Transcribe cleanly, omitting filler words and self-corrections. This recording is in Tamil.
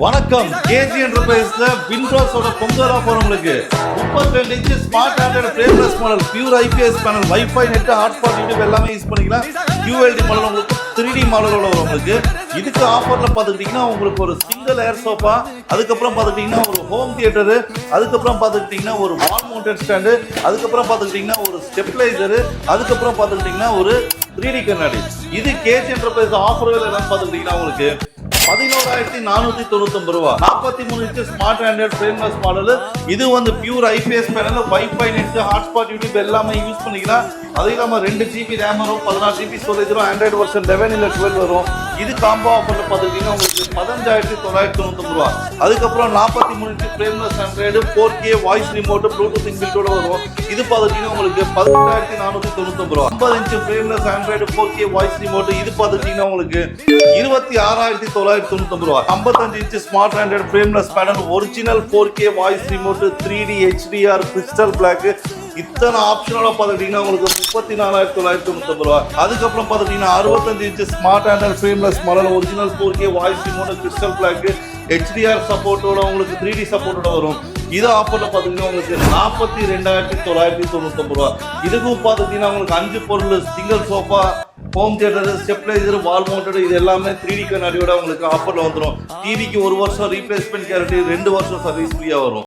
வணக்கம். கேஜி என்டர்பிரைஸ்ல விண்ட்ரோஸோட பொங்கல் ஆஃபர் உங்களுக்கு 32 inch smart Android frameless model, pure IPS panel, wifi net, hotspot, YouTube எல்லாமே யூஸ் பண்ணிக்கலாம். QLD மாடல் உங்களுக்கு 3D மாடலோட வரும் உங்களுக்கு. இதுக்கு ஆஃபர்ல பார்த்துக்கிட்டீங்கன்னா உங்களுக்கு ஒரு சிங்கிள் ஏர் சோஃபா, அதுக்கப்புறம் பார்த்துக்கிட்டீங்கன்னா ஒரு ஹோம் தியேட்டரு, அதுக்கப்புறம் பார்த்துக்கிட்டீங்கன்னா ஒரு வால் மவுண்டட் ஸ்டாண்டு, அதுக்கப்புறம் பார்த்துக்கிட்டீங்கன்னா ஒரு ஸ்டெபிளைசரு, அதுக்கப்புறம் பார்த்துக்கிட்டீங்கன்னா ஒரு 3D கண்ணாடி. இது கேஜி என்டர்பிரைஸ் ஆஃபர்கள் என்னன்னு பார்த்துக்கிட்டீங்கன்னா உங்களுக்கு 11,499 ரூபா. 43 inch smart Android frameless model. இது வந்து pure IPS panel, wifi net, hotspot, YouTube எல்லாமே யூஸ் பண்ணிக்கலாம். அது இல்லாமல் 2 GB ரேம் வரும், 16 GB ஸ்டோரேஜ் வரும், ஆண்ட்ராய்டு வெர்ஷன் 11 இல்லை 12 வரும். இது காம்போ ஆஃபர்ல பார்த்துக்கிட்டீங்கன்னா உங்களுக்கு 15,999 ரூபா. அதுக்கப்புறம் 43 inch frameless Android 4K voice remote Bluetooth இன்பில்ட்டோட வரும். இது பார்த்துக்கிட்டீங்கன்னா உங்களுக்கு 18,499 ரூபா. 50 inch frameless Android 4K voice remote. இது பார்த்துக்கிட்டீங்கன்னா உங்களுக்கு 26,999 ரூபா. 55 inch smart Android frameless panel, original 4K voice remote, 3D HDR crystal black, இத்தனை ஆப்ஷனோட பார்த்துக்கிட்டீங்கன்னா உங்களுக்கு 34,999 ரூபா. அதுக்கப்புறம் பார்த்துக்கிட்டீங்கன்னா 65 inch smart Android frameless model, original 4K voice remote, crystal black, HDR சப்போர்ட்டோட உங்களுக்கு 3D சப்போர்ட்டோட வரும். இது ஆஃபர்ல பார்த்துக்கிட்டீங்கன்னா உங்களுக்கு 42,999 ரூபா. இதுக்கும் பார்த்துக்கிட்டீங்கன்னா உங்களுக்கு 5 பொருள், single sofa, home theatre, stabiliser, வால் மவுண்டட், இது எல்லாமே 3D கண்ணாடியோட உங்களுக்கு ஆஃபர்ல வந்துடும். டிவிக்கு 1 வருஷம் ரீப்ளேஸ்மெண்ட் கேரண்டி, 2 வருஷம் சர்வீஸ் ஃப்ரீயா வரும்.